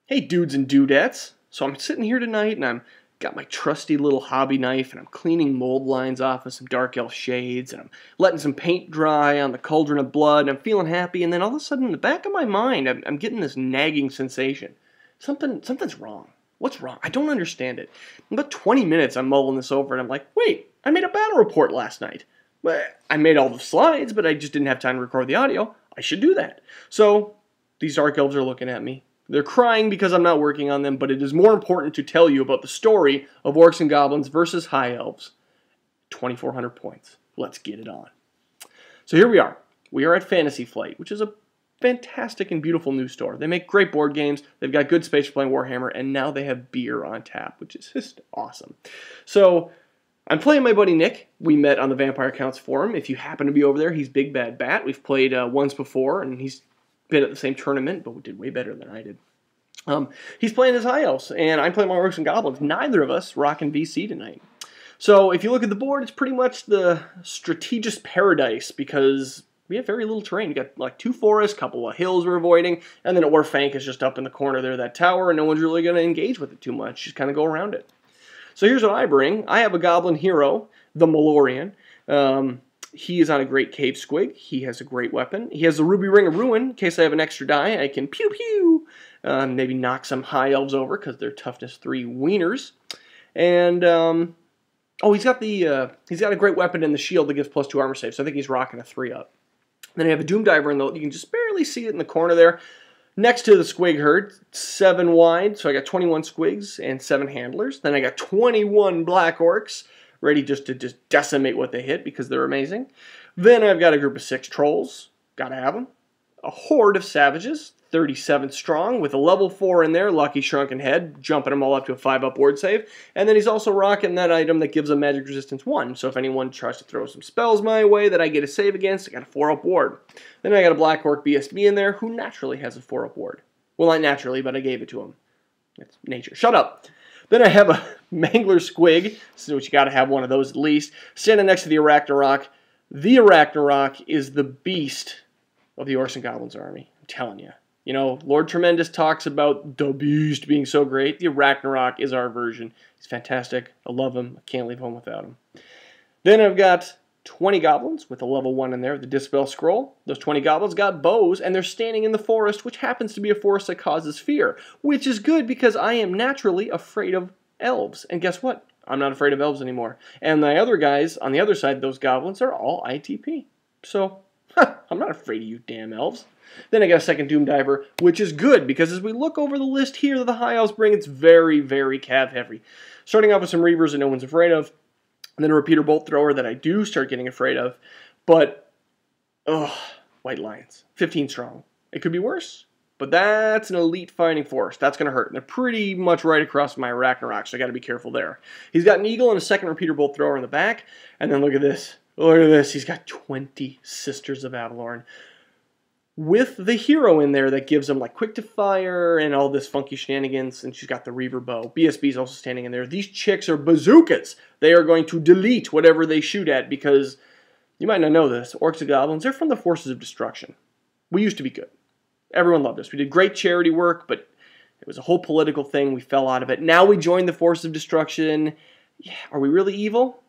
Hey dudes and dudettes. So I'm sitting here tonight and I'm got my trusty little hobby knife and I'm cleaning mold lines off of some dark elf shades and I'm letting some paint dry on the cauldron of blood and I'm feeling happy, and then all of a sudden in the back of my mind I'm getting this nagging sensation. Something's wrong. What's wrong? I don't understand it. In about 20 minutes I'm mulling this over and I'm like, wait, I made a battle report last night. I made all the slides, but I just didn't have time to record the audio. I should do that. So these dark elves are looking at me. They're crying because I'm not working on them, but it is more important to tell you about the story of Orcs and Goblins versus High Elves. 2,400 points. Let's get it on. So here we are. We are at Fantasy Flight, which is a fantastic and beautiful new store. They make great board games. They've got good space for playing Warhammer, and now they have beer on tap, which is just awesome. So I'm playing my buddy Nick. We met on the Vampire Counts forum. If you happen to be over there, he's Big Bad Bat. We've played once before, and he's been at the same tournament, but we did way better than I did. He's playing his High Elves, and I'm playing my Orcs and Goblins. Neither of us rocking VC tonight. So if you look at the board, it's pretty much the strategist paradise because we have very little terrain. We got like 2 forests, a couple of hills we're avoiding, and then Orfank is just up in the corner there, that tower, and no one's really going to engage with it too much. Just kind of go around it. So here's what I bring. I have a Goblin hero, the Malorian. He is on a great cave squig. He has a great weapon. He has the Ruby Ring of Ruin. In case I have an extra die, I can pew pew. Maybe knock some High Elves over because they're toughness 3 wieners. And he's got a great weapon in the shield that gives +2 armor save. So I think he's rocking a 3-up. Then I have a Doom Diver in the. You can just barely see it in the corner there, next to the squig herd, 7 wide. So I got 21 squigs and 7 handlers. Then I got 21 black orcs, ready just to decimate what they hit because they're amazing. Then I've got a group of 6 trolls. Gotta have them. A horde of savages, 37 strong, with a level 4 in there, Lucky Shrunken Head, jumping them all up to a 5-up ward save. And then he's also rocking that item that gives him magic resistance 1. So if anyone tries to throw some spells my way that I get a save against, I got a 4-up ward. Then I got a Black Orc BSB in there, who naturally has a 4-up ward. Well, not naturally, but I gave it to him. It's nature. Shut up. Then I have a Mangler Squig, so you got to have one of those at least, standing next to the Arachnarok. The Arachnarok is the beast of the Orcs and Goblins army. I'm telling you. You know, Lord Tremendous talks about the beast being so great. The Arachnarok is our version. He's fantastic. I love him. I can't leave home without him. Then I've got 20 goblins with a level 1 in there, the Dispel Scroll. Those 20 goblins got bows, and they're standing in the forest, which happens to be a forest that causes fear, which is good because I am naturally afraid of elves. And guess what? I'm not afraid of elves anymore. And the other guys on the other side, those goblins, are all ITP. So, I'm not afraid of you damn elves. Then I got a second Doom Diver, which is good because as we look over the list here that the High Elves bring, it's very, very cav heavy. Starting off with some Reavers that no one's afraid of. And then a Repeater Bolt Thrower that I do start getting afraid of. But, White Lions. 15 strong. It could be worse, but that's an elite fighting force. That's going to hurt. And they're pretty much right across my Arachnarok, so I got to be careful there. He's got an Eagle and a second Repeater Bolt Thrower in the back. And then look at this. Look at this. He's got 20 Sisters of Avalorn, with the hero in there that gives him like quick to fire and all this funky shenanigans, and she's got the Reaver Bow. BSB is also standing in there. These chicks are bazookas. They are going to delete whatever they shoot at because, you might not know this, Orcs and Goblins, they're from the Forces of Destruction. We used to be good. Everyone loved us. We did great charity work, but it was a whole political thing. We fell out of it. Now we joined the Forces of Destruction. Yeah, are we really evil?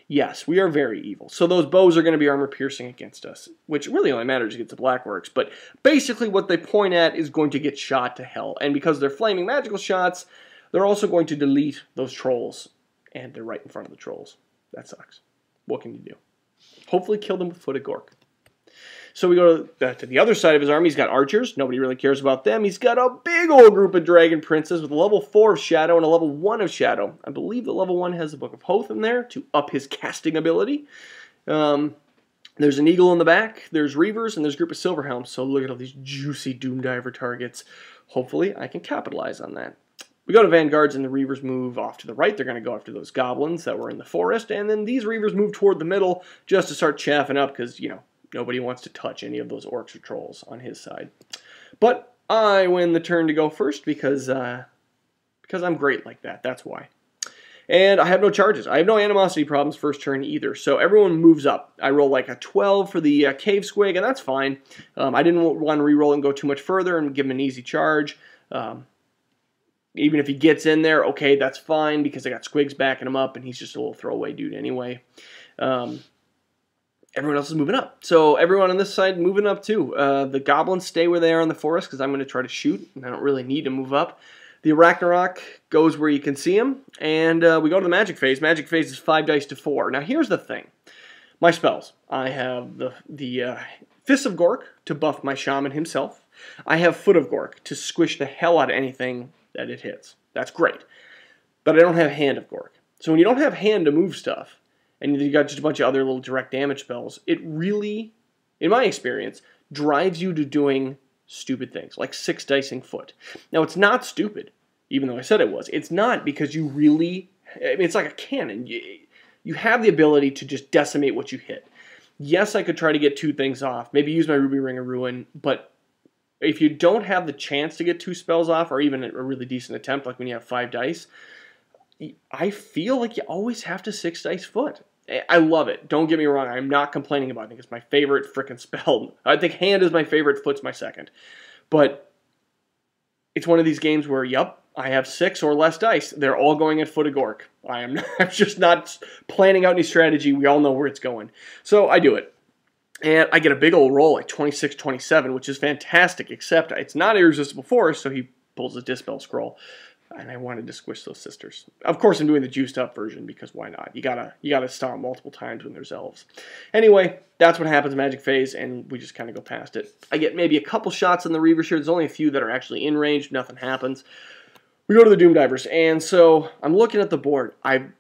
Yes, we are very evil. So those bows are going to be armor piercing against us, which really only matters against the Black Orcs. But basically what they point at is going to get shot to hell. And because they're flaming magical shots, they're also going to delete those trolls. And they're right in front of the trolls. That sucks. What can you do? Hopefully kill them with Foot of Gork. So we go to the other side of his army. He's got archers. Nobody really cares about them. He's got a big old group of dragon princes with a level 4 of Shadow and a level 1 of Shadow. I believe the level 1 has the Book of Hoth in there to up his casting ability. There's an Eagle in the back. There's Reavers, and there's a group of Silverhelms. So look at all these juicy Doom Diver targets. Hopefully I can capitalize on that. We go to Vanguards, and the Reavers move off to the right. They're going to go after those goblins that were in the forest. And then these Reavers move toward the middle just to start chaffing up because, you know, nobody wants to touch any of those orcs or trolls on his side. But I win the turn to go first because I'm great like that. That's why. And I have no charges. I have no animosity problems first turn either. So everyone moves up. I roll like a 12 for the cave squig, and that's fine. I didn't want to re-roll and go too much further and give him an easy charge. Even if he gets in there, okay, that's fine because I got squigs backing him up, and he's just a little throwaway dude anyway. Everyone else is moving up. So everyone on this side moving up too. The goblins stay where they are in the forest because I'm going to try to shoot, and I don't really need to move up. The Ragnarok goes where you can see him, and we go to the magic phase. Magic phase is 5 dice to 4. Now here's the thing. My spells. I have the Fist of Gork to buff my shaman himself. I have Foot of Gork to squish the hell out of anything that it hits. That's great. But I don't have Hand of Gork. So when you don't have Hand to move stuff, and you got just a bunch of other little direct damage spells, it really, in my experience, drives you to doing stupid things, like 6 dicing Foot. Now, it's not stupid, even though I said it was. It's not because you really, I mean, it's like a cannon. You have the ability to just decimate what you hit. Yes, I could try to get 2 things off, maybe use my Ruby Ring of Ruin, but if you don't have the chance to get 2 spells off, or even a really decent attempt, like when you have 5 dice, I feel like you always have to 6 dice Foot. I love it. Don't get me wrong. I'm not complaining about it. I think it's my favorite frickin' spell. I think Hand is my favorite, Foot's my second. But it's one of these games where, yep, I have 6 or less dice. They're all going at Foot of Gork. I'm just not planning out any strategy. We all know where it's going. So I do it. And I get a big old roll, like 26-27, which is fantastic, except it's not Irresistible Force, so he pulls his Dispel Scroll. And I wanted to squish those sisters. Of course, I'm doing the juiced up version because why not? You gotta stomp multiple times when there's elves. Anyway, that's what happens in Magic Phase, and we just kind of go past it. I get maybe a couple shots on the Reaver here. There's only a few that are actually in range. Nothing happens. We go to the Doom Divers, and so I'm looking at the board. I've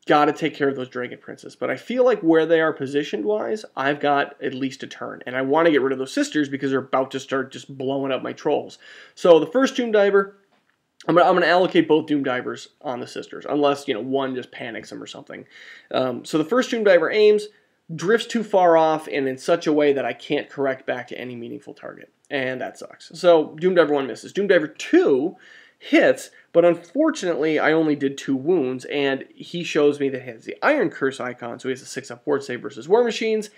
got to take care of those Dragon Princes, but I feel like where they are positioned-wise, I've got at least a turn, and I want to get rid of those sisters because they're about to start just blowing up my trolls. So the first Doom Diver, I'm gonna allocate both Doom Divers on the sisters, unless, one just panics them or something. So the first Doom Diver aims, drifts too far off, and in such a way that I can't correct back to any meaningful target, and that sucks. So Doom Diver 1 misses. Doom Diver 2 hits, but unfortunately I only did 2 wounds, and he shows me that he has the Iron Curse icon, so he has a 6-up Ward Save versus War Machines,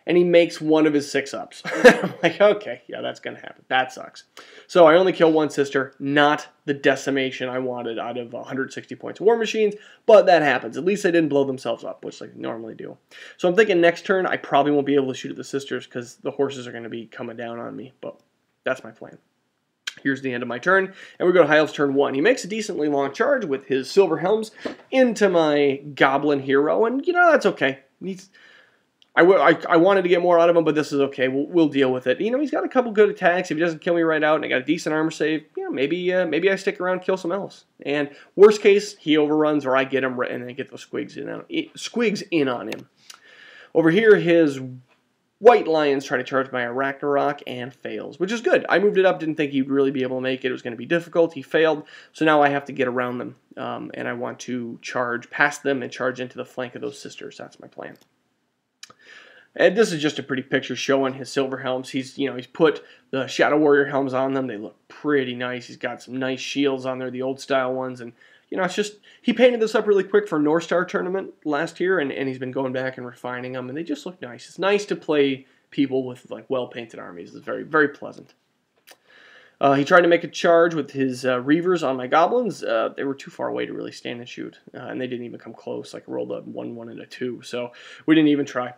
and he makes one of his 6-ups. I'm like, okay, yeah, that's going to happen. That sucks. So I only kill 1 sister, not the decimation I wanted out of 160 points of War Machines, but that happens. At least they didn't blow themselves up, which they normally do. So I'm thinking next turn I probably won't be able to shoot at the sisters because the horses are going to be coming down on me, but that's my plan. Here's the end of my turn, and we go to High Elf's turn 1. He makes a decently long charge with his Silver Helms into my Goblin hero, and, that's okay. I wanted to get more out of him, but this is okay. We'll deal with it. He's got a couple good attacks. If he doesn't kill me right out, and I got a decent armor save, maybe I stick around and kill some elves. And worst case, he overruns, or I get him and then get those squigs in on him. Over here, his White Lions try to charge my Ragnarok and fails, which is good. I moved it up, didn't think he'd really be able to make it. It was going to be difficult. He failed, so now I have to get around them, and I want to charge past them and charge into the flank of those sisters. That's my plan. And this is just a pretty picture showing his Silver Helms. He's put the Shadow Warrior helms on them. They look pretty nice. He's got some nice shields on there, the old style ones, and it's just, he painted this up really quick for North Star tournament last year, and he's been going back and refining them, and they just look nice. It's nice to play people with well-painted armies. It's very, very pleasant. He tried to make a charge with his Reavers on my Goblins. They were too far away to really stand and shoot, and they didn't even come close. I rolled a 1-1 and a 2, so we didn't even try.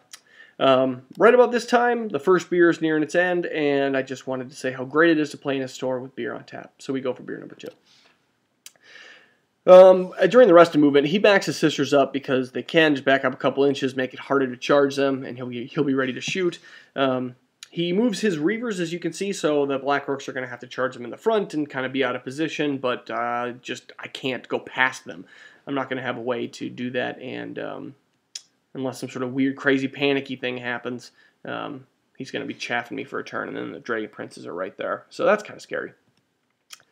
Right about this time, the first beer is nearing its end, and I just wanted to say how great it is to play in a store with beer on tap. So we go for beer number 2. During the rest of the movement, he backs his sisters up because they can just back up a couple inches, make it harder to charge them, and he'll be ready to shoot. He moves his Reavers, as you can see, so the Black Orcs are going to have to charge them in the front and kind of be out of position, but I can't go past them. I'm not going to have a way to do that, and unless some sort of weird, crazy, panicky thing happens, he's going to be chaffing me for a turn, and then the Dragon Princes are right there. So that's kind of scary.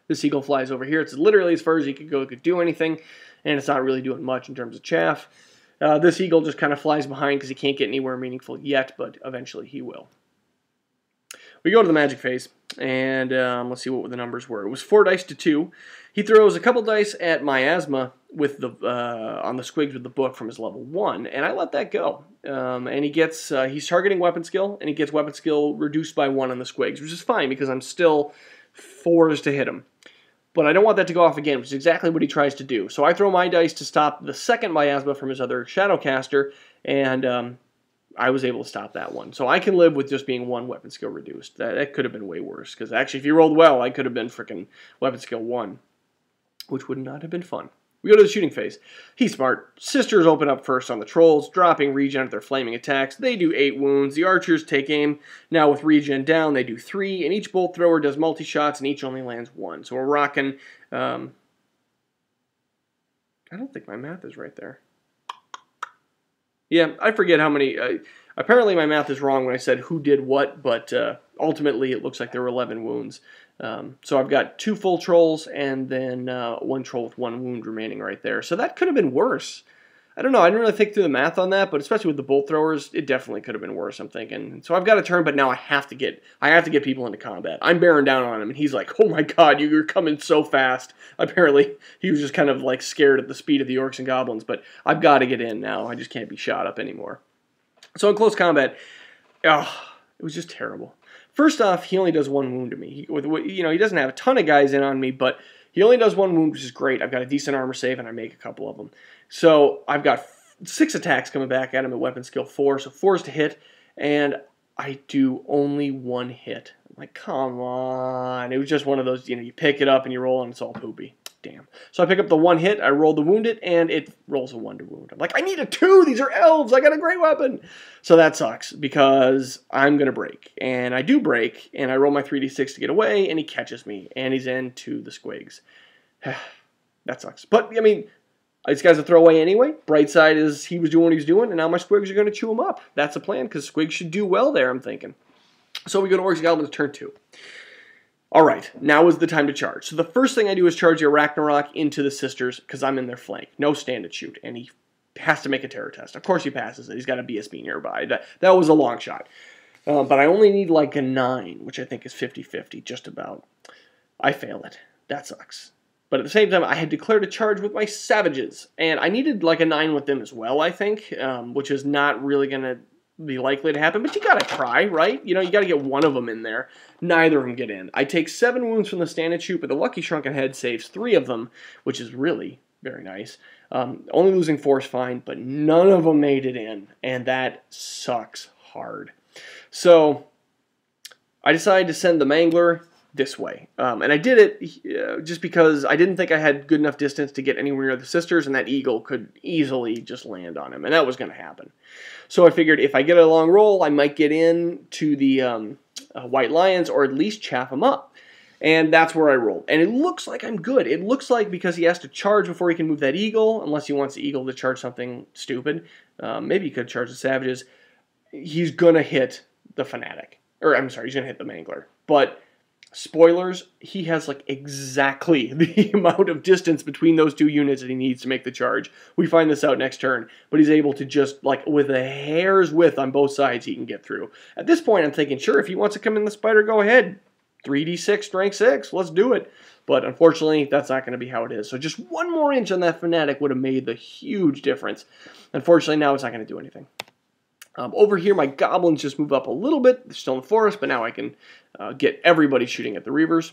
This eagle flies over here. It's literally as far as he could go. It could do anything, and it's not really doing much in terms of chaff. This eagle just kind of flies behind because he can't get anywhere meaningful yet, but eventually he will. We go to the magic phase, and let's see what the numbers were. It was 4 dice to 2. He throws a couple dice at miasma with the on the squigs with the book from his level 1, and I let that go. And he gets he's targeting weapon skill, and he gets weapon skill reduced by 1 on the squigs, which is fine because I'm still 4s to hit him. But I don't want that to go off again, which is exactly what he tries to do. So I throw my dice to stop the second miasma from his other Shadowcaster, and I was able to stop that one. So I can live with just being 1 weapon skill reduced. That could have been way worse, because actually if he rolled well, I could have been freaking weapon skill 1, which would not have been fun. We go to the shooting phase. He's smart. Sisters open up first on the trolls, dropping regen at their flaming attacks. They do 8 wounds. The archers take aim. Now with regen down, they do 3, and each bolt thrower does multi-shots, and each only lands 1. So we're rocking... I don't think my math is right there. Yeah, I forget how many... apparently my math is wrong when I said who did what, but ultimately it looks like there were 11 wounds. So I've got 2 full trolls and then 1 troll with 1 wound remaining right there. So that could have been worse. I don't know. I didn't really think through the math on that, but especially with the bolt throwers, it definitely could have been worse, I'm thinking. So I've got a turn, but now I have to get people into combat. I'm bearing down on him, and he's like, oh my god, you're coming so fast. Apparently, he was just kind of like scared at the speed of the Orcs and Goblins, but I've got to get in now. I just can't be shot up anymore. So in close combat, it was just terrible. First off, he only does 1 wound to me. He doesn't have a ton of guys in on me, but he only does 1 wound, which is great. I've got a decent armor save, and I make a couple of them. So I've got 6 attacks coming back at him at weapon skill 4, so 4 is to hit, and I do only 1 hit. I'm like, come on. It was just one of those, you pick it up and you roll, and it's all poopy. Damn. So I pick up the 1 hit, I roll the wounded, and it rolls a 1 to wound. I'm like, I need a 2! These are elves! I got a great weapon! So that sucks, because I'm going to break. And I do break, and I roll my 3d6 to get away, and he catches me, and he's into the squigs. That sucks. But, I mean, this guy's a throwaway anyway. Bright side is he was doing what he was doing, and now my squigs are going to chew him up. That's the plan, because squigs should do well there, I'm thinking. So we go to Orcs and Goblins turn 2. Alright, now is the time to charge. So the first thing I do is charge the Arachnarok into the Sisters, because I'm in their flank. No stand and shoot, and he has to make a terror test. Of course he passes it. He's got a BSB nearby. That was a long shot. But I only need like a 9, which I think is 50-50, just about. I fail it. That sucks. But at the same time, I had declared a charge with my Savages, and I needed like a 9 with them as well, I think, which is not really going to be likely to happen, but you gotta try, right? You gotta get one of them in there. Neither of them get in. I take 7 wounds from the stand and shoot, but the Lucky Shrunken Head saves 3 of them, which is really very nice. Only losing 4 is fine, but none of them made it in, and that sucks hard. So I decided to send the Mangler this way, and I did it just because I didn't think I had good enough distance to get anywhere near the Sisters, and that Eagle could easily just land on him, and that was going to happen. So I figured if I get a long roll, I might get in to the White Lions, or at least chaff them up. And that's where I rolled. And it looks like I'm good. It looks like because he has to charge before he can move that Eagle, unless he wants the Eagle to charge something stupid. Maybe he could charge the Savages. He's going to hit the Fanatic. Or, I'm sorry, he's going to hit the Mangler. But, spoilers, he has like exactly the amount of distance between those 2 units that he needs to make the charge. We find this out next turn. But he's able to just, like, with a hair's width on both sides, he can get through. At this point, I'm thinking, sure, if he wants to come in the Spider, go ahead. 3d6, strength 6, let's do it. But unfortunately, that's not going to be how it is. So just 1 more inch on that Fanatic would have made the huge difference. Unfortunately, now it's not going to do anything. Over here, my Goblins just move up a little bit. They're still in the forest, but now I can get everybody shooting at the Reavers.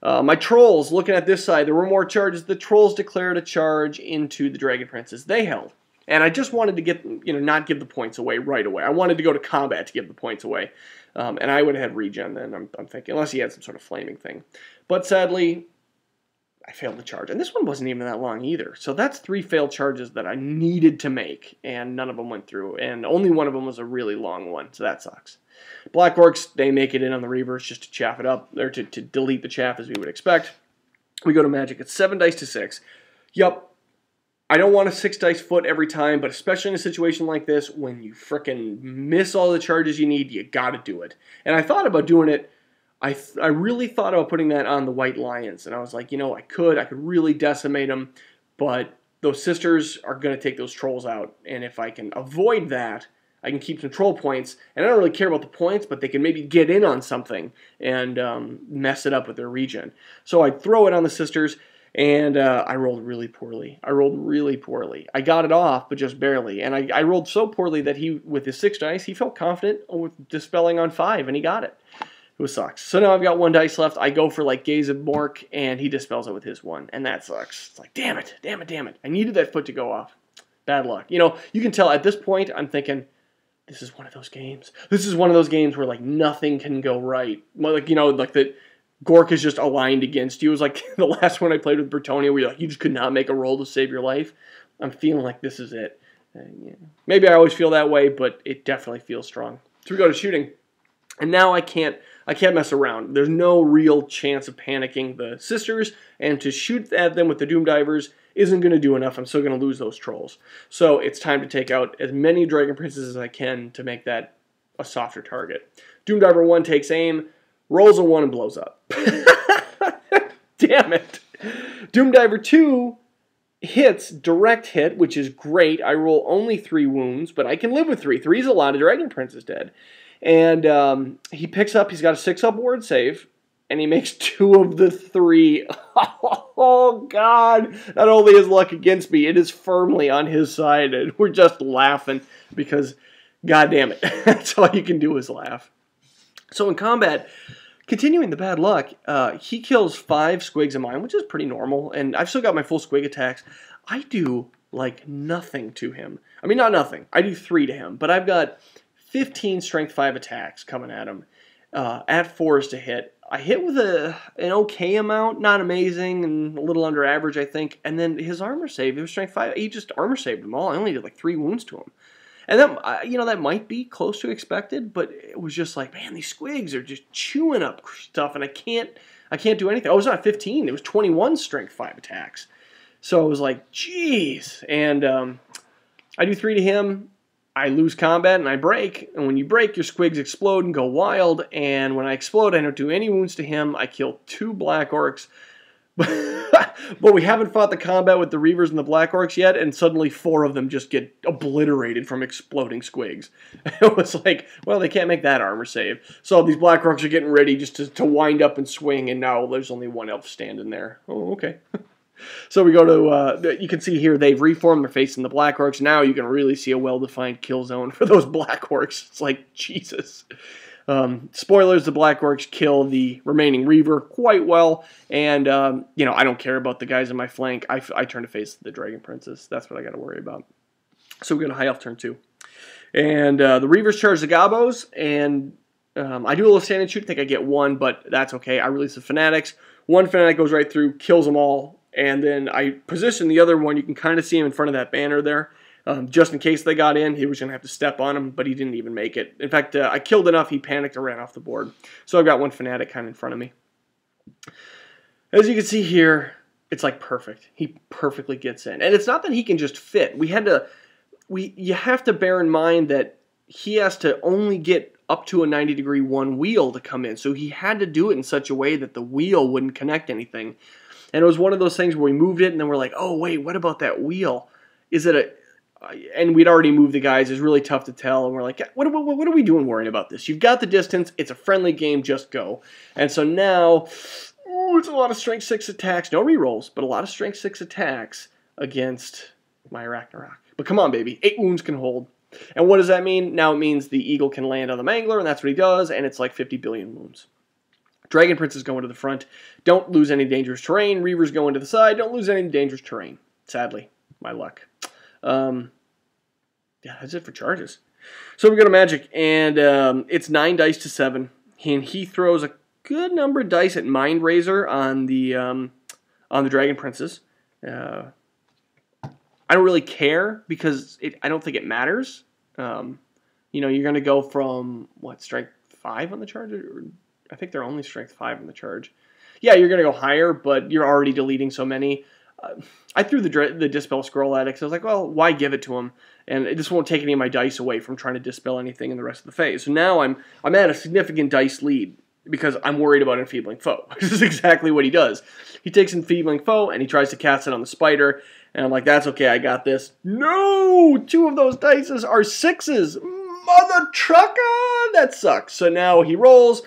My Trolls, looking at this side, there were more charges. The Trolls declared a charge into the Dragon Princes. They held. And I just wanted to get, not give the points away right away. I wanted to go to combat to give the points away. And I would have had regen then, I'm thinking, unless he had some sort of flaming thing. But sadly, I failed the charge. And this one wasn't even that long either. So that's 3 failed charges that I needed to make, and none of them went through. And only one of them was a really long one, so that sucks. Black Orcs, they make it in on the Reavers just to chaff it up, or to delete the chaff as we would expect. We go to Magic. It's 7 dice to 6. Yup. I don't want a 6 dice foot every time, but especially in a situation like this, when you frickin' miss all the charges you need, you gotta do it. And I thought about doing it. I really thought about putting that on the White Lions, and I was like, I could really decimate them, but those Sisters are going to take those Trolls out, and if I can avoid that, I can keep some Troll points, and I don't really care about the points, but they can maybe get in on something and mess it up with their regen. So I throw it on the Sisters, and I rolled really poorly. I got it off, but just barely, and I rolled so poorly that with his 6 dice, he felt confident with dispelling on 5, and he got it. It sucks. So now I've got 1 dice left. I go for like Gaze of Mork, and he dispels it with his 1, and that sucks. It's like, damn it, damn it, damn it. I needed that foot to go off. Bad luck. You know, you can tell at this point, I'm thinking, this is one of those games. This is one of those games where like nothing can go right. Like, you know, like the Gork is just aligned against you. It was like the last one I played with Bretonia where you just could not make a roll to save your life. I'm feeling like this is it. Yeah. Maybe I always feel that way, but it definitely feels strong. So we go to shooting. And now I can't mess around. There's no real chance of panicking the sisters, and to shoot at them with the Doom Divers isn't going to do enough. I'm still going to lose those trolls. So it's time to take out as many Dragon Princes as I can to make that a softer target. Doom Diver 1 takes aim, rolls a 1, and blows up. Damn it. Doom Diver 2 hits, direct hit, which is great. I roll only 3 wounds, but I can live with 3. 3 is a lot of Dragon Princes dead. And he picks up, he's got a 6-up ward save, and he makes 2 of the 3. Oh, God. Not only is luck against me, it is firmly on his side, and we're just laughing because, God damn it, that's all you can do is laugh. So in combat, continuing the bad luck, he kills 5 squigs of mine, which is pretty normal, and I've still got my full squig attacks. I do, like, nothing to him. I mean, not nothing. I do 3 to him, but I've got 15 strength 5 attacks coming at him at 4s to hit. I hit with an okay amount, not amazing, and a little under average, I think. And then his armor save, it was strength 5. He just armor saved them all. I only did like 3 wounds to him. And that, you know, that might be close to expected, but it was just like, man, these squigs are just chewing up stuff, and I can't do anything. Oh, it was not 15. It was 21 strength 5 attacks. So it was like, geez. And I do 3 to him. I lose combat and I break, and when you break, your squigs explode and go wild, and when I explode, I don't do any wounds to him. I kill 2 black orcs, but we haven't fought the combat with the Reavers and the black orcs yet, and suddenly 4 of them just get obliterated from exploding squigs. It was like, well, they can't make that armor save. So these black orcs are getting ready just to wind up and swing, and now there's only 1 elf standing there. Oh, okay. So we go to, you can see here, they've reformed their face in the Black Orcs. Now you can really see a well-defined kill zone for those Black Orcs. It's like, Jesus. Spoilers, the Black Orcs kill the remaining Reaver quite well. And, you know, I don't care about the guys in my flank. I turn to face the Dragon Princess. That's what I got to worry about. So we go to High Elf turn 2. And the Reavers charge the Gobos, and I do a little stand and shoot. I think I get 1, but that's okay. I release the Fanatics. 1 Fanatic goes right through, kills them all. And then I position the other one. You can kind of see him in front of that banner there. Just in case they got in, he was going to have to step on him, but he didn't even make it. In fact, I killed enough, he panicked and ran off the board. So I've got 1 Fanatic kind of in front of me. As you can see here, it's like perfect. He perfectly gets in. And it's not that he can just fit. You have to bear in mind that he has to only get up to a 90-degree 1 wheel to come in. So he had to do it in such a way that the wheel wouldn't connect anything. And it was one of those things where we moved it, and then we're like, oh, wait, what about that wheel? Is it a... And we'd already moved the guys. It's really tough to tell. And we're like, what are we doing worrying about this? You've got the distance. It's a friendly game. Just go. And so now, it's a lot of strength 6 attacks. No rerolls, but a lot of strength 6 attacks against my Ragnarok. But come on, baby. 8 wounds can hold. And what does that mean? Now it means the eagle can land on the Mangler, and that's what he does, and it's like 50 billion wounds. Dragon Princes go into the front. Don't lose any dangerous terrain. Reavers go into the side. Don't lose any dangerous terrain. Sadly, my luck. Yeah, that's it for charges. So we go to Magic, and it's 9 dice to 7. And he throws a good number of dice at Mind Razor on the Dragon Princes. I don't really care because I don't think it matters. You know, you're going to go from, what, strength 5 on the charge? I think they're only strength 5 on the charge. Yeah, you're going to go higher, but you're already deleting so many. I threw the Dispel Scroll at it because I was like, well, why give it to him? And this won't take any of my dice away from trying to dispel anything in the rest of the phase. So now I'm at a significant dice lead because I'm worried about Enfeebling Foe. This is exactly what he does. He takes Enfeebling Foe and he tries to cast it on the spider. And I'm like, that's okay, I got this. No! 2 of those dices are 6s. Mother trucker! That sucks. So now he rolls.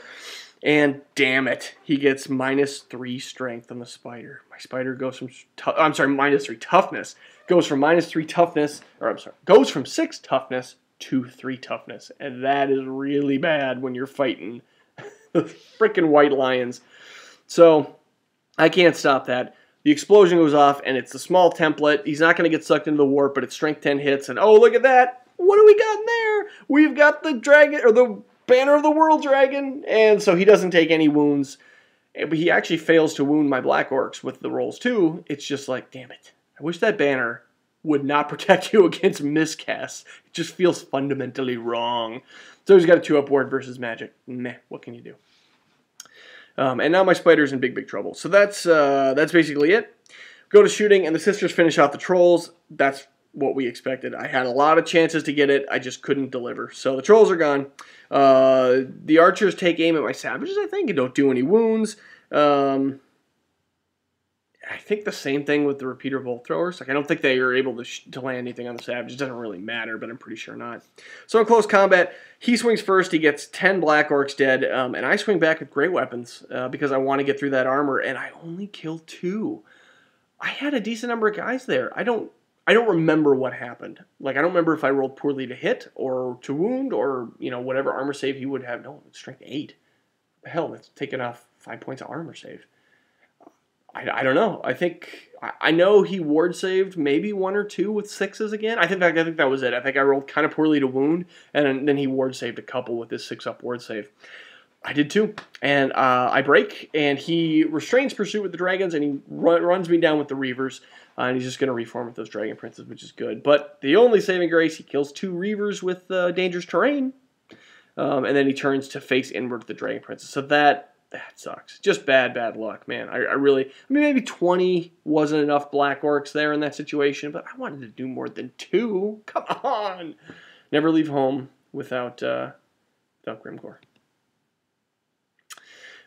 And damn it, he gets -3 strength on the spider. My spider goes from -3 toughness. Goes from -3 toughness, goes from 6 toughness to 3 toughness. And that is really bad when you're fighting Freaking white lions. So I can't stop that. The explosion goes off, and it's a small template. He's not going to get sucked into the warp, but it's strength 10 hits. And oh, look at that! What do we got in there? We've got the dragon, or the Banner of the World Dragon, and so he doesn't take any wounds. But he actually fails to wound my Black Orcs with the rolls too. It's just like, damn it! I wish that banner would not protect you against miscasts. It just feels fundamentally wrong. So he's got a 2-up ward versus magic. Meh, what can you do? And now my spider's in big trouble. So that's basically it. Go to shooting, and the sisters finish off the trolls. That's what we expected. I had a lot of chances to get it. I just couldn't deliver. So the trolls are gone. The archers take aim at my savages, I think, and don't do any wounds. I think the same thing with the repeater bolt throwers. Like, I don't think they are able to land anything on the savages. It doesn't really matter, but I'm pretty sure not. So in close combat, he swings first. He gets 10 Black Orcs dead, and I swing back with great weapons because I want to get through that armor, and I only kill 2. I had a decent number of guys there. I don't remember what happened. Like, I don't remember if I rolled poorly to hit or to wound or, you know, whatever armor save he would have. No, it's strength 8. Hell, that's taken off 5 points of armor save. I don't know. I know he ward saved maybe 1 or 2 with 6s again. I think that was it. I think I rolled kind of poorly to wound, and then he ward saved a couple with his 6-up ward save. I did too, and I break, and he restrains pursuit with the dragons, and he runs me down with the reavers, and he's just going to reform with those dragon princes, which is good. But the only saving grace, he kills 2 reavers with dangerous terrain, and then he turns to face inward with the dragon princes. So that sucks. Just bad luck, man. I mean, maybe 20 wasn't enough Black Orcs there in that situation, but I wanted to do more than 2. Come on! Never leave home without Grimgore.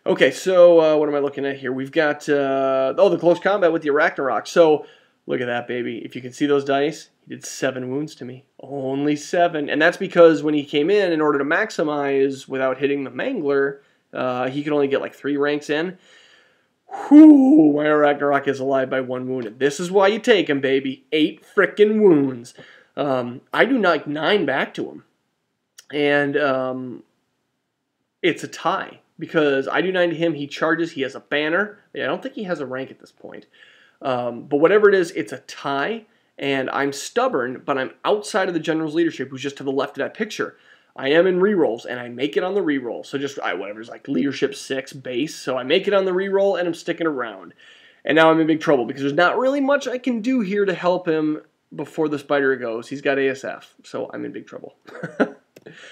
Okay, so what am I looking at here? We've got, the close combat with the Arachnarok. So, look at that, baby. If you can see those dice, he did 7 wounds to me. Only 7. And that's because when he came in order to maximize without hitting the Mangler, he could only get like 3 ranks in. Whew, my Arachnarok is alive by 1 wound. And this is why you take him, baby. 8 frickin' wounds. I do like 9 back to him. And it's a tie. Because I do 9 to him, he charges, he has a banner. Yeah, I don't think he has a rank at this point. But whatever it is, it's a tie. And I'm stubborn, but I'm outside of the general's leadership, who's just to the left of that picture. I am in rerolls, and I make it on the reroll. So just, whatever's like leadership 6 base. So I make it on the reroll, and I'm sticking around. And now I'm in big trouble, because there's not really much I can do here to help him before the spider goes. He's got ASF, so I'm in big trouble.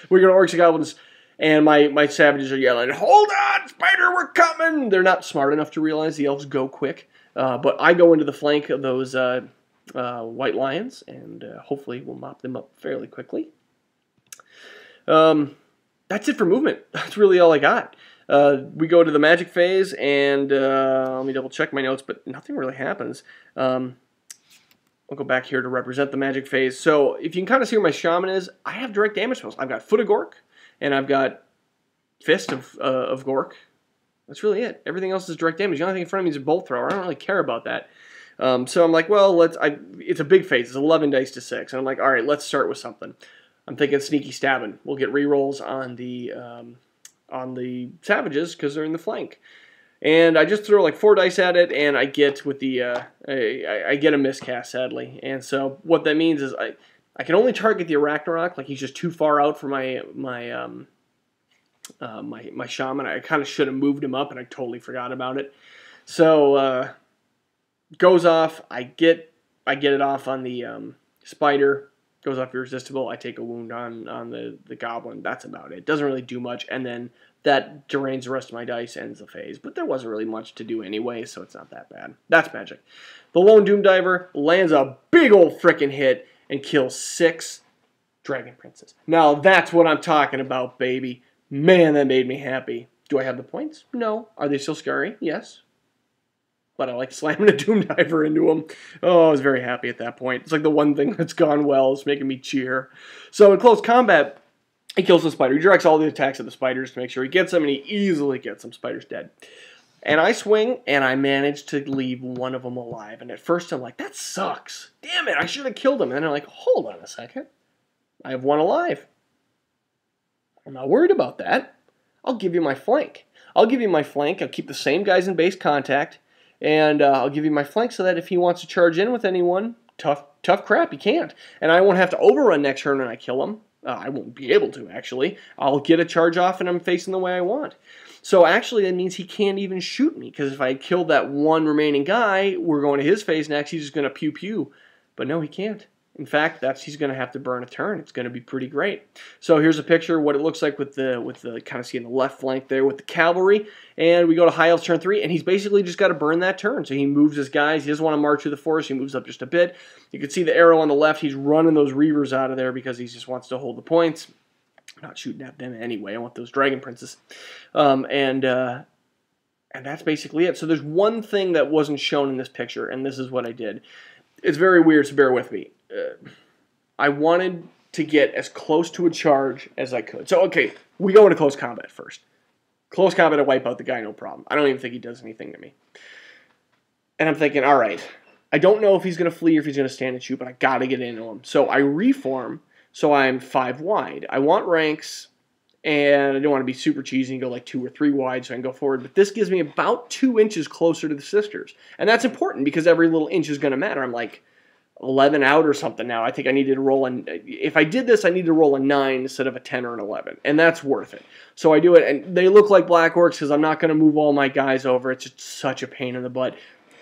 We're going to Orcs and Goblins, and my savages are yelling, "Hold on, spider, we're coming!" They're not smart enough to realize the elves go quick. But I go into the flank of those white lions, and hopefully we'll mop them up fairly quickly. That's it for movement. That's really all I got. We go to the magic phase, and let me double check my notes, but nothing really happens. I'll go back here to represent the magic phase. So if you can kind of see where my shaman is, I have direct damage spells. I've got Foot of Gork, and I've got Fist of Gork. That's really it. Everything else is direct damage. The only thing in front of me is a bolt thrower. I don't really care about that. So I'm like, well, it's a big phase. It's 11 dice to 6. And I'm like, all right, let's start with something. I'm thinking sneaky stabbing. We'll get rerolls on the savages because they're in the flank. And I just throw like 4 dice at it, and I get with the I get a miscast, sadly. And so what that means is I can only target the Arachnarok. Like, he's just too far out for my shaman. I kind of should have moved him up, and I totally forgot about it. So goes off. I get it off on the spider. Goes off irresistible. I take a wound on the goblin. That's about it. Doesn't really do much, and then that drains the rest of my dice, ends the phase. But there wasn't really much to do anyway, so it's not that bad. That's magic. The Lone Doom Diver lands a big old frickin' hit and kills 6 dragon princes. Now that's what I'm talking about, baby. Man, that made me happy. Do I have the points? No. Are they still scary? Yes. But I like slamming a Doom Diver into him. Oh, I was very happy at that point. It's like the one thing that's gone well. It's making me cheer. So in close combat, he kills the spider. He directs all the attacks at the spiders to make sure he gets them, and he easily gets them. Spider's dead. And I swing, and I manage to leave one of them alive. And at first I'm like, that sucks. Damn it, I should have killed him. And then I'm like, hold on a second. I have one alive. I'm not worried about that. I'll give you my flank. I'll give you my flank. I'll keep the same guys in base contact, and I'll give you my flank so that if he wants to charge in with anyone, tough crap, he can't. And I won't have to overrun next turn when I kill him. I won't be able to, actually. I'll get a charge off, and I'm facing the way I want. So actually, that means he can't even shoot me, because if I killed that one remaining guy, we're going to his phase next, he's just going to pew-pew. But no, he can't. In fact, he's going to have to burn a turn. It's going to be pretty great. So here's a picture of what it looks like with the kind of seeing the left flank there with the cavalry. And we go to High Elves turn 3, and he's basically just got to burn that turn. So he moves his guys. He doesn't want to march through the forest. He moves up just a bit. You can see the arrow on the left. He's running those reavers out of there because he just wants to hold the points. I'm not shooting at them anyway. I want those dragon princes. And that's basically it. So there's one thing that wasn't shown in this picture, and this is what I did. It's very weird, so bear with me. I wanted to get as close to a charge as I could. So, okay, we go into close combat first. Close combat, I wipe out the guy, no problem. I don't even think he does anything to me. And I'm thinking, all right, I don't know if he's going to flee or if he's going to stand and shoot, but I got to get into him. So I reform, so I'm 5 wide. I want ranks, and I don't want to be super cheesy and go like 2 or 3 wide so I can go forward. But this gives me about 2 inches closer to the sisters. And that's important because every little inch is going to matter. I'm like 11 out or something now. I think I needed to roll if I did this, I need to roll a 9 instead of a 10 or an 11. And that's worth it. So I do it, and they look like black orcs because I'm not going to move all my guys over. It's just such a pain in the butt.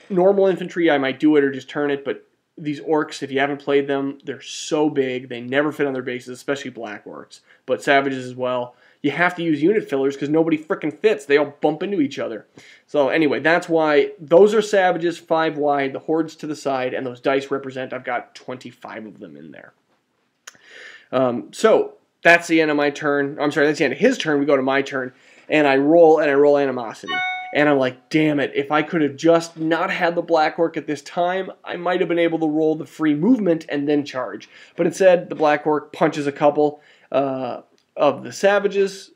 Normal infantry, I might do it or just turn it, but these orcs, if you haven't played them, they're so big. They never fit on their bases, especially black orcs, but savages as well. You have to use unit fillers because nobody frickin' fits. They all bump into each other. So anyway, that's why those are savages, 5 wide, the hordes to the side, and those dice represent, I've got 25 of them in there. So that's the end of my turn. I'm sorry, that's the end of his turn. We go to my turn, and I roll animosity. And I'm like, damn it, if I could have just not had the black orc at this time, I might have been able to roll the free movement and then charge. But instead, the black orc punches a couple of the savages.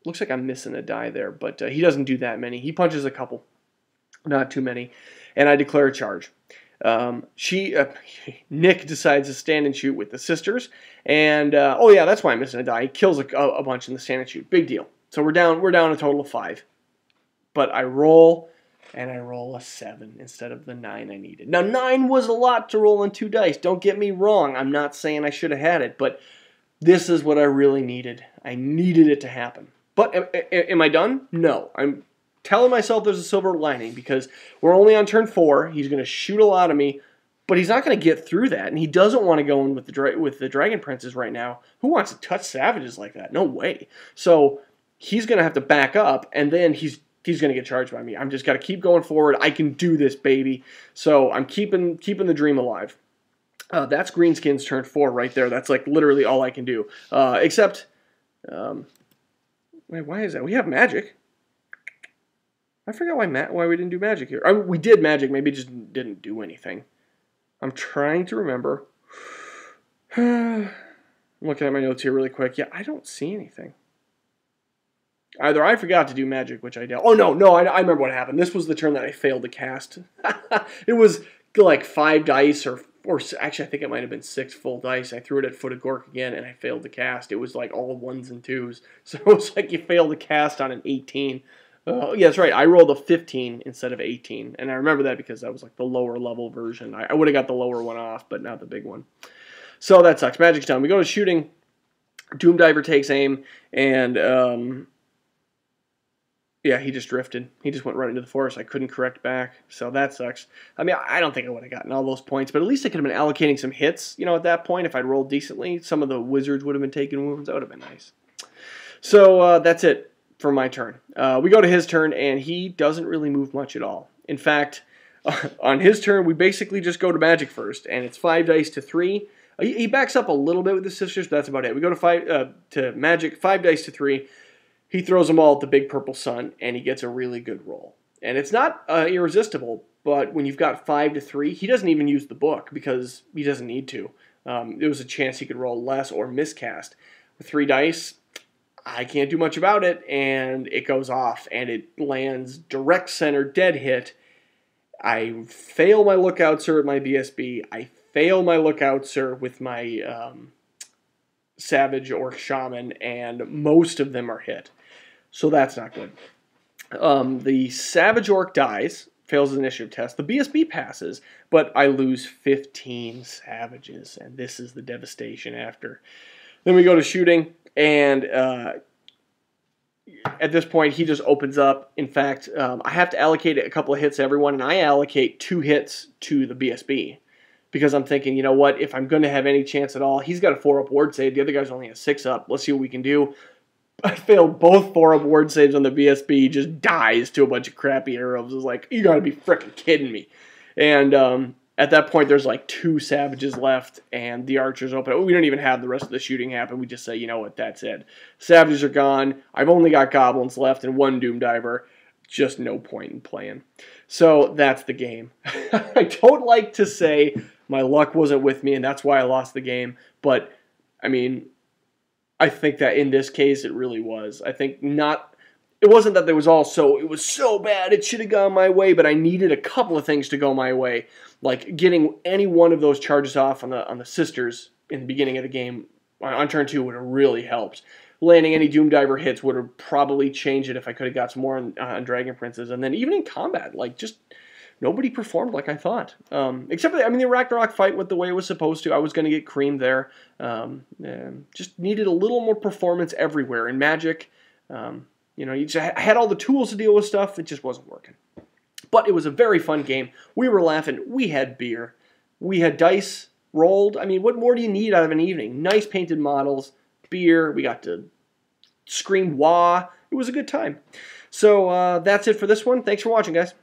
Looks like I'm missing a die there, but he doesn't do that many. He punches a couple, not too many, and I declare a charge. Nick decides to stand and shoot with the sisters, and oh yeah, that's why I'm missing a die. He kills a bunch in the stand and shoot. Big deal. So we're down a total of 5. But I roll, and I roll a 7 instead of the 9 I needed. Now 9 was a lot to roll on 2 dice. Don't get me wrong. I'm not saying I should have had it, but this is what I really needed. I needed it to happen. But am I done? No. I'm telling myself there's a silver lining because we're only on turn 4. He's going to shoot a lot of me, but he's not going to get through that, and he doesn't want to go in with the dragon princes right now. Who wants to touch savages like that? No way. So he's going to have to back up, and then he's going to get charged by me. I'm just got to keep going forward. I can do this, baby. So I'm keeping the dream alive. That's greenskins turn 4 right there. That's like literally all I can do. Except, wait, why is that? We have magic. I forgot why we didn't do magic here. We did magic. Maybe it just didn't do anything. I'm trying to remember. I'm looking at my notes here really quick. Yeah, I don't see anything. Either I forgot to do magic, which I did. Oh, no, I remember what happened. This was the turn that I failed to cast. It was like 5 dice, or actually I think it might have been 6 full dice. I threw it at Foot of Gork again, and I failed to cast. It was like all 1s and 2s. So it was like you failed to cast on an 18. Yeah, that's right. I rolled a 15 instead of 18. And I remember that because that was like the lower level version. I would have got the lower one off, but not the big one. So that sucks. Magic's done. We go to shooting. Doom Diver takes aim, and yeah, he just drifted. He just went right into the forest. I couldn't correct back, so that sucks. I mean, I don't think I would have gotten all those points, but at least I could have been allocating some hits, at that point. If I'd rolled decently, some of the wizards would have been taking wounds. That would have been nice. So that's it for my turn. We go to his turn, and he doesn't really move much at all. In fact, on his turn, we basically just go to magic first, and it's 5 dice to 3. He backs up a little bit with the sisters, but that's about it. We go to magic, 5 dice to 3. He throws them all at the big purple sun, and he gets a really good roll. And it's not irresistible, but when you've got 5 to 3, he doesn't even use the book because he doesn't need to. There was a chance he could roll less or miscast. With 3 dice, I can't do much about it, and it goes off, and it lands direct center, dead hit. I fail my lookout, sir, with my BSB. I fail my lookout, sir, with my savage or shaman, and most of them are hit. So that's not good. The Savage Orc dies, fails his initiative test. The BSB passes, but I lose 15 savages, and this is the devastation after. Then we go to shooting, and at this point, he just opens up. In fact, I have to allocate a couple of hits to everyone, and I allocate 2 hits to the BSB. Because I'm thinking, you know what, if I'm going to have any chance at all, he's got a 4-up ward save. The other guy's only a 6-up. Let's see what we can do. I failed both 4-up ward saves on the BSB. He just dies to a bunch of crappy arrows. It's like, you got to be freaking kidding me. And at that point, there's like 2 savages left, and the archers open. We don't even have the rest of the shooting happen. We just say, you know what, that's it. Savages are gone. I've only got goblins left and 1 doom diver. Just no point in playing. So that's the game. I don't like to say my luck wasn't with me, and that's why I lost the game. But, I mean, I think that in this case, it really was. I think not. It wasn't that it was so bad, it should have gone my way, but I needed a couple of things to go my way. Like getting any one of those charges off on the sisters in the beginning of the game on turn 2 would have really helped. Landing any Doom Diver hits would have probably changed it if I could have got some more on Dragon Princes. And then even in combat, like just nobody performed like I thought. Except for, the Ragnarok fight went the way it was supposed to. I was going to get creamed there. Just needed a little more performance everywhere. In Magic, I had all the tools to deal with stuff. It just wasn't working. But it was a very fun game. We were laughing. We had beer. We had dice rolled. I mean, what more do you need out of an evening? Nice painted models, beer. We got to scream wah. It was a good time. So that's it for this one. Thanks for watching, guys.